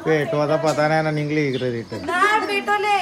पेटवाचा पता नाही ना निघली इकडे रिटर्न पेटवले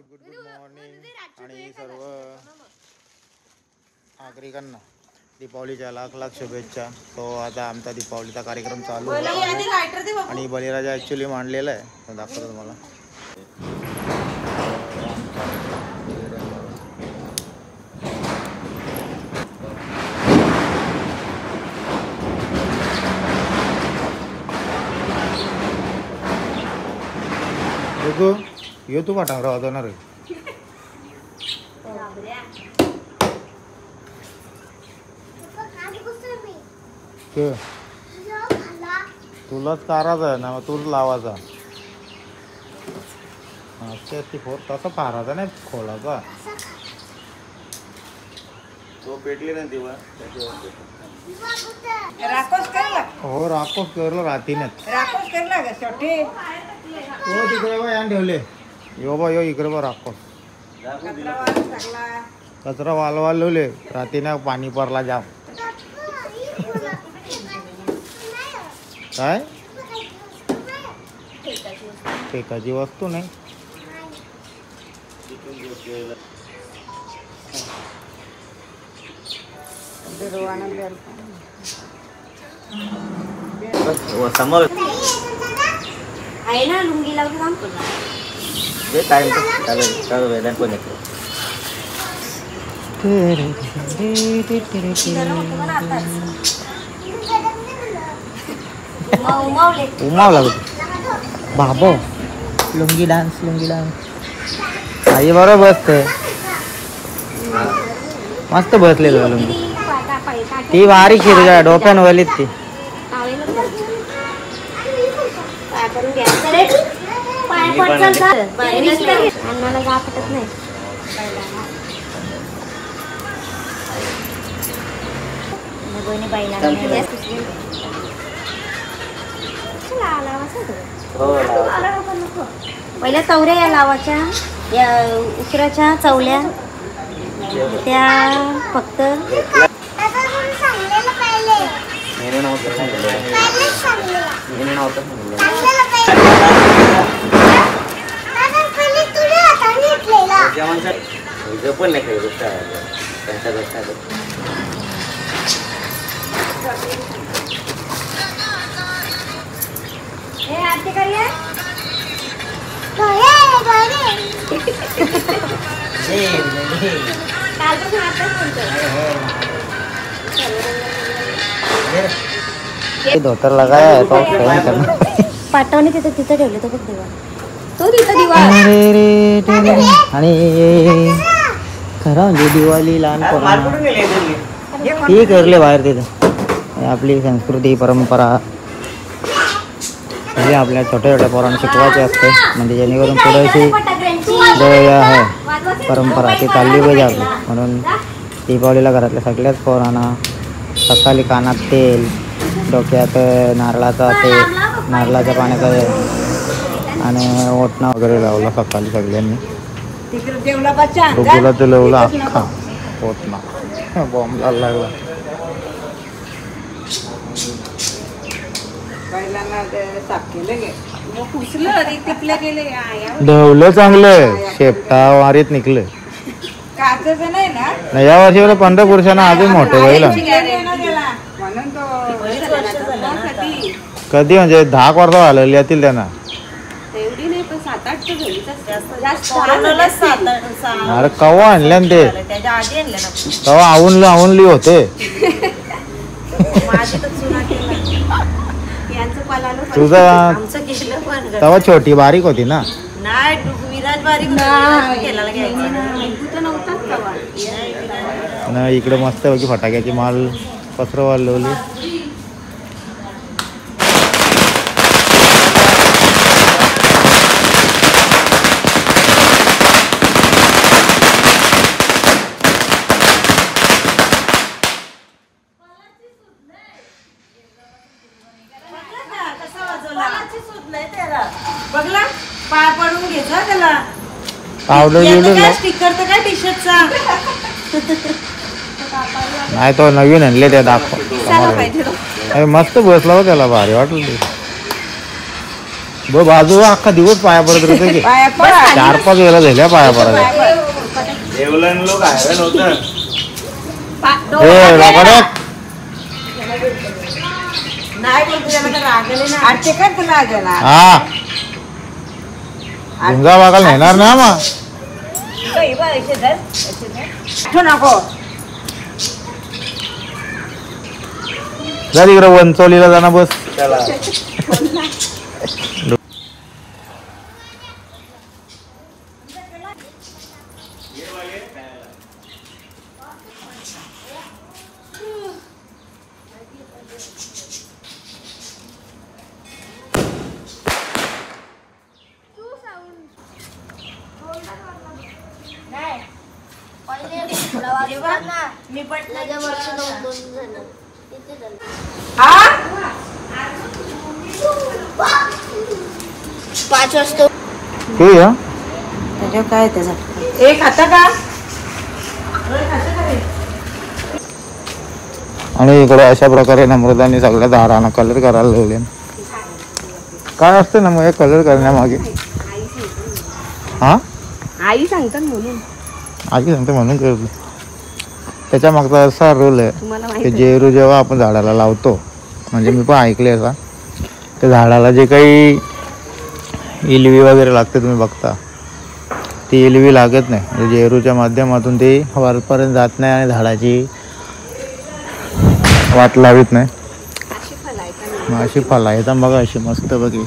गुड मॉर्निंग आणि सर्व नागरिकांना दीपावलीच्या लाख लाख शुभेच्छा. तो आता आमचा दीपावलीचा कार्यक्रम चालू आहे आणि बळीराजा ॲक्च्युली मांडलेला आहे, तो दाखवतो तुम्हाला. देखो यो तू पाठव वाजवणार आहे. तुलाच कारायचा आहे ना, मग तूच लावायचा. तसा फाराचा नाही खोलाचा. तो पेटली ना दिवा हो राकोस करलो रातीनेच हो तिकडे बा यान ठेवले. यो बा यो इकडे बा राकोस कचरा वालवाल ठेवले रातीने. पाणी पडला जाम. काय फेकाची वस्तू नाही. समोर आहे ना लुंगी लावून काम करणार. जे टाइम चालू वेदन पण येतो. उमावला बाबो लुंगी डान्स आई बरोबर बसते. मस्त बसलेलं लुंगी. ती बारीक आहे तुझ्या डोक्यान वलीत ती. पहिल्या चवऱ्या या लावाच्या, या उकराच्या चवल्या त्या फक्त पण नाही काही गोष्ट त्यांच्या गोष्ट आरती करूया. धोतर लगाया तो पाठवणे तिथं ठेवले तो बघ दिवा. तो तिथं दिवा आणि खरं म्हणजे दिवाळी लहानपणा ती करले बाहेर तिथं. आपली संस्कृती परंपरा म्हणजे आपल्या छोट्या छोट्या पोरांना शिकवायचे असते, म्हणजे जेणेकरून पुढेची जो आहे परंपरा ती चालली पाहिजे आपली. म्हणून दीपावलीला घरातल्या सगळ्याच पोरांना सकाळी कानात तेल, डोक्यात नारळाचा तेल, नारळाच्या पाण्याचा आणि ओटणा वगैरे लावला सकाळी सगळ्यांनी. रुगुला ते लावला अख्खा ओटणा बॉम्ब लागला. ढवलं चांगलं शेपटा वारीत निघलं. नाही या वर्षी 15 पुरुषांना अजून मोठे व्हायला. कधी म्हणजे 10 वर्ष आलेली येतील त्यांना. अरे कवा आणल्या ते कवा आवूनली होते. तुझा तेव्हा छोटी बारीक होती ना. नाही इकडे मस्त पैकी फटाक्याची माल पसरवायला लावली. बघला पाय पडून घ्यायचा त्याला. पावडर स्टिकर तर काय टी शर्टचा नाही तो नवीन आणले ते दाखव. मस्त बसला हो त्याला भारी वाटलं ते. बाजू अख्खा दिवस पाया पडत होते की 4-5 वेळा झाल्या पाया पडत. लोक आहे नव्हतं हा गुंजा बघायला नेणार ना मग नको जा तिकडे वंचवलीला जाणं बस. त्याला मी पाच वाजता त्याच्यावर काय त्याचा एक आता का. आणि इकडे अशा प्रकारे नम्रताने सगळ्या दारांना कलर करायला लावले. काय असतं ना मग हे कलर करण्यामागे? हा आई सांगतात म्हणून आजी सांगते म्हणून करतो. त्याच्या मागचा असा रोल आहे की जेरू जेव्हा आपण झाडाला लावतो, म्हणजे मी पण ऐकले असा, त्या झाडाला जे काही इलवी वगैरे लागते तुम्ही बघता, ती इलवी लागत नाही. म्हणजे जेरूच्या माध्यमातून ती वरपर्यंत जात नाही आणि झाडाची वाट लावित नाही. मग अशी फळं येतात बघा, अशी मस्त बघी.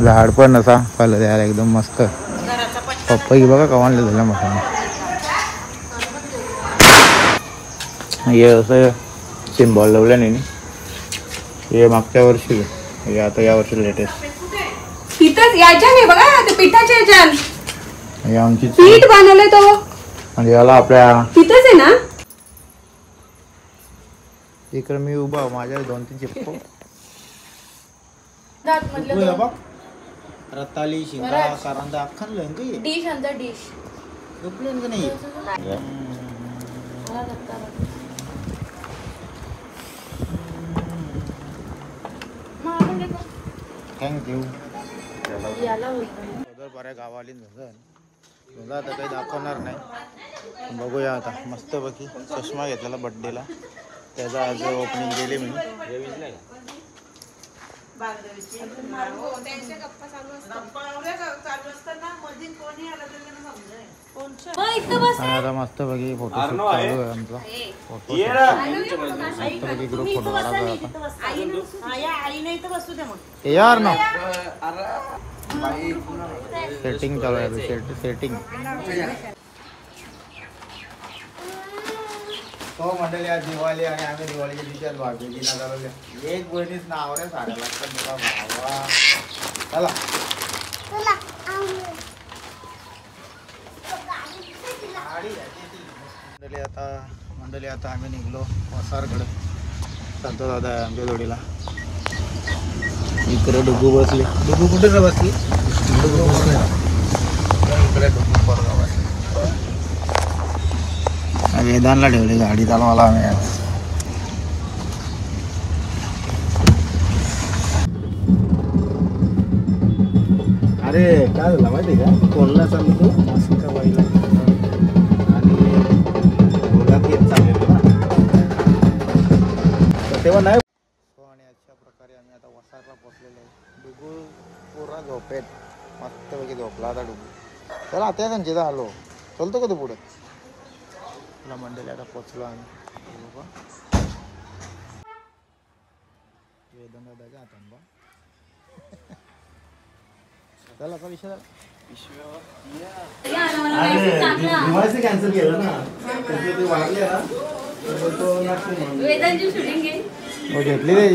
झाड पण असा फळं द्यायला एकदम मस्त. पप्पा बघा कवानले झालं मसाला. हे असं सिम्बॉल लावलं नाही. हे मागच्या वर्षी, हे आता या वर्षी लेटेस्ट. तिथंच याच्या नाही बघा ते पिठाच्या याच्यान हे आमची पीठ बनवलंय तो. आणि याला आपल्या तिथंच आहे ना. इकडे मी उभा, माझ्या 2-3 चिपको रताली शिंगा कारांदा अख्खा डिश अंदर डिश का नाही. थँक्यू. बऱ्या गावाली आता काही दाखवणार नाही. बघूया आता मस्त पैकी चष्मा घेतलेला बड्डेला, त्याचा आज ओपनिंग केली मी. आणि आता मस्त पैकी फोटोशूट चालू आहे आमचा. मस्त पैकी ग्रुप फोटो काढायचा आता. यार ना सेटिंग चालू आहे. सेटिंग तो मंडळी आज दिवाळी आणि आम्ही दिवाळीच्या दिवशी आज भाजी चालवले. एक बहिणीच नाव रे साड्या लागतात तुला भावा. चला मंडळी आता आम्ही निघलो वसारकडे. सांगतो दादा आहे आमच्या जोडीला. इकडे डुगू बसली. डुगू कुठे ना बसली? डुगू बसली इकडे. डुगू परगाव बसली. वेदांना ठेवली गाडी चालवायला आम्ही. अरे काय झालं माहिती आहे का, कोल्हा चालू तो मस्त बाईला आणि गोलात येत चाललेलो ना, तर तेव्हा नाही. आणि अशा प्रकारे आम्ही आता वसारला पोचलेलो आहे. डुगू पुरा झोपेत मस्त पैकी झोपला आता डुगू. चला आता संचिता आलो. चलतो का तू पुढे? तुला मंडळी आता पोचलो आम्ही. वेदन दादाच्या हातांबा चला का विषय झाला. कॅन्सल केलं ना, ते वाढले ना, घेतली रे.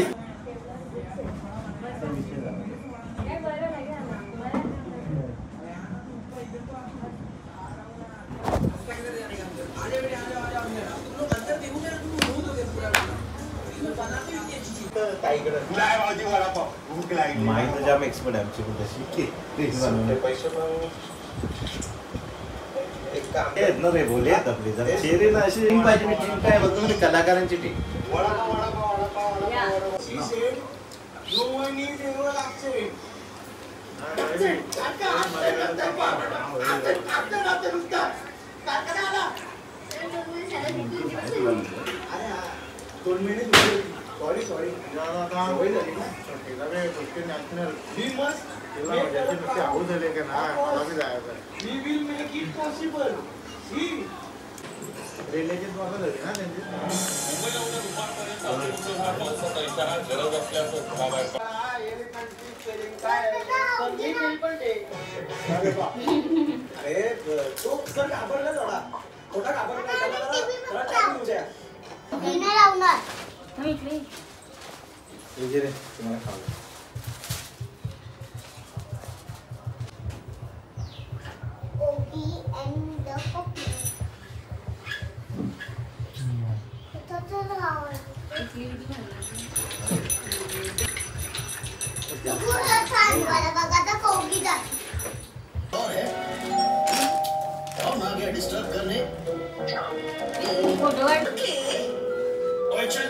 माहिती जाम एक्सपर्ट आहे आमची तशी. रे बोले आपली जरा चेहरे ना अशी टीम पाहिजे. मी टीम काय बोलतो म्हणजे कलाकारांची टीम.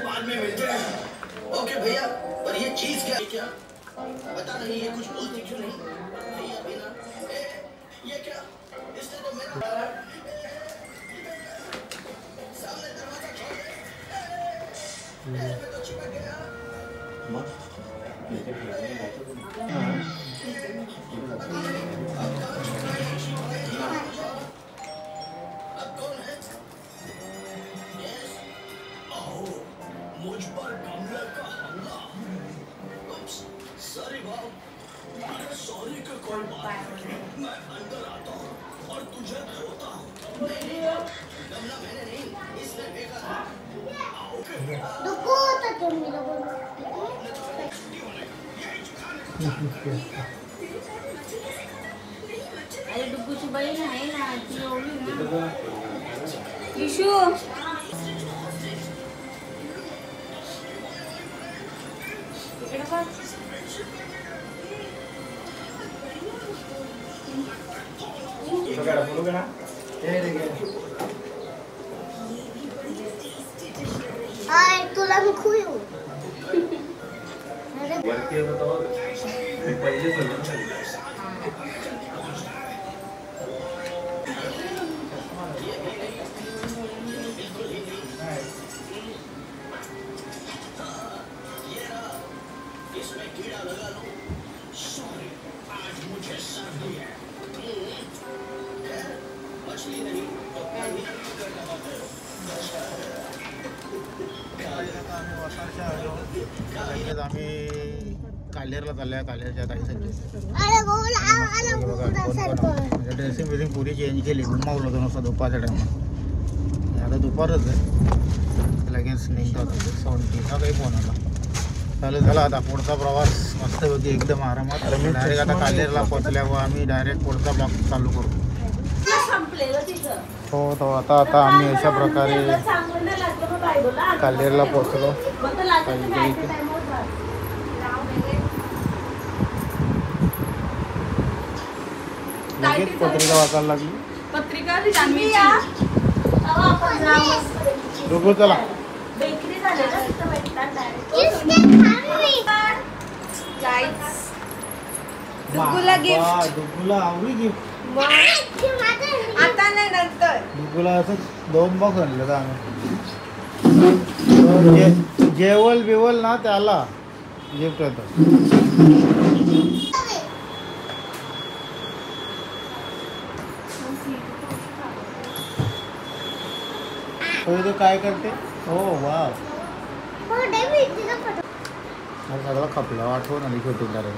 बाद में मिलते हैं. ओके भैया, पर ये चीज क्या पता नहीं, ये कुछ बोलती क्यों नहीं भैया बिना ये क्या, इसने तो मेरा सामने दरवाजा खोल में तो चिपक गया. अब कौन है? मुझ पर कमला का हमला. सॉरी बाब. सॉरी का कोई बात नहीं. मैं अंदर आता हूँ और तुझे धोता हूँ. कमला मैंने नहीं, इसने देखा था. अरे डुग्गूची बहीण आहे ना ती ओळी ना इशू. तुला मी खूप इसमें कीड़ा लगा लो. सॉरी, आज मुझे सर्दी है. मछली नहीं तो पानी आम्ही कालेरला चाललोय. कालेरच्या ताईसाठी ड्रेसिंग बिसिंग पुरी चेंज केली. घुमावलं होतं नुसतं दुपारच्या टायमात. आता दुपारच आहे. लगेच निघतो होता 70चा काही फोन आला. चालू झाला आता पुढचा प्रवास मस्तपैकी एकदम आरामात. डायरेक्ट आता कालेरला पोहोचल्यावर आम्ही डायरेक्ट पुढचा ब्लॉग चालू करू. हो तो आता आम्ही अशा प्रकारे कालेरला पोहोचलो. लगेच पत्रिका वाचायला लागली. पत्रिका दोघं चला. डुग्गूला आवडी गिफ्ट. आता नाही नंतर डुग्गूला असं 2 बॉक्स आणलं तर आम्ही. जेवल बिवल ना त्याला गिफ्ट होतं. तो काय करते. हो वा सगळं खपलं. आठवण आली शूटिंगला रे.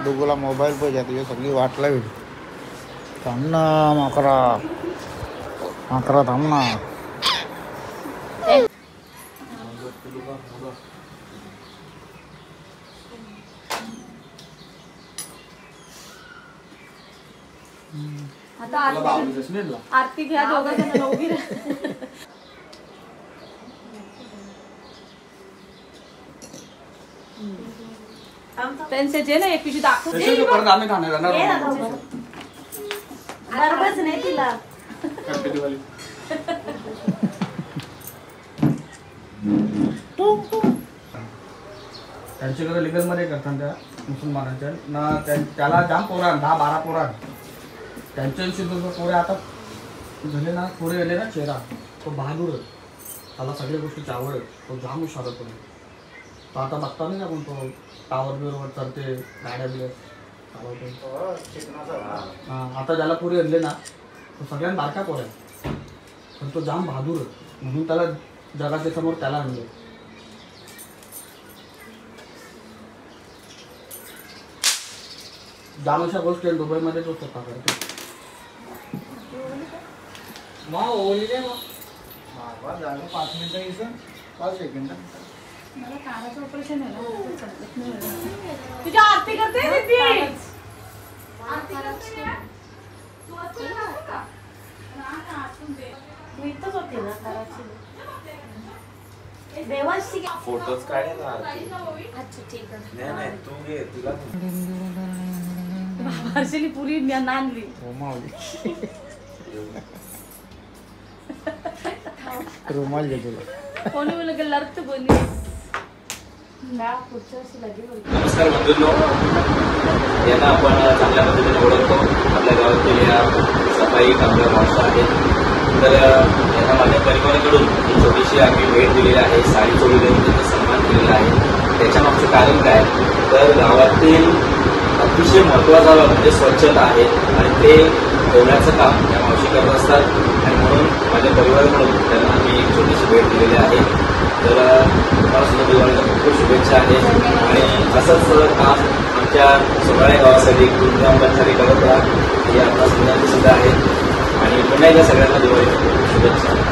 डुगूला मोबाईल पाहिजे. तुझी सगळी वाट लागली. थांब ना माकरा थांब ना. आता आरती घ्या. दोघं जण उभी राहा. त्यांचे जे ना एक पिशवी दाखवून परत आम्ही खाणार बरोबरच नाही तिला त्यांच्याकडे लिगल मध्ये करतात त्या मुसलमानांच्या ना त्याला जाम पोरा 10-12 पोरा त्यांच्या सुद्धा पोरे आता झाले ना पुढे गेले ना चेहरा तो बहादूर त्याला सगळ्या गोष्टीची आवड आहे तो जाम हुशार होतो तो आता बघता नाही आपण तो टावर बिवर चढते गाड्या बिड्या चालवतो हां आता ज्याला पुढे गेले ना तो सगळ्यांना बारका पोर आहे पण तो जाम बहादूर आहे म्हणून त्याला जगाच्या समोर त्याला आणले जाम अशा गोष्टी दुबईमध्ये तो स्वतः करतो मग ओली दे मग झालं 5 मिनिटं इथं 5 सेकंड मला कानाचं ऑपरेशन आहे ना तुझी आरती करते दीदी आरती करते तू आता का मी इथंच होते ना कराची देवाची फोटोज काढायला अच्छा ठीक आहे नाही तू घे तुला हर्षली पुरी नांदली रुमाल घे तुला कोणी बोल के लढत बोलली नमस्कार बंधूंनो यांना आपण चांगल्या पद्धतीने ओळखतो आपल्या गावातील या सफाई कामगार माणसं आहेत तर यांना माझ्या परिवाराकडून ही छोटीशी आम्ही भेट दिलेली आहे साडी चोळी देऊन त्यांचा सन्मान केलेला आहे त्याच्यामागचं कारण काय तर गावातील अतिशय महत्त्वाचा म्हणजे स्वच्छता आहे आणि ते ठेवण्याचं काम या मावशी करत असतात आणि म्हणून माझ्या परिवाराकडून त्यांना मी एक छोटीशी भेट दिलेली आहे तर तुम्हाला सुद्धा दिवाळीच्या खूप खूप शुभेच्छा आहेत आणि असंच काम आमच्या सोनाळे गावासाठी कुटुंबांसाठी करत राहा हे आपल्या सगळ्यांची सुद्धा आहे आणि पुन्हा एकदा सगळ्यांना दिवाळीच्या खूप शुभेच्छा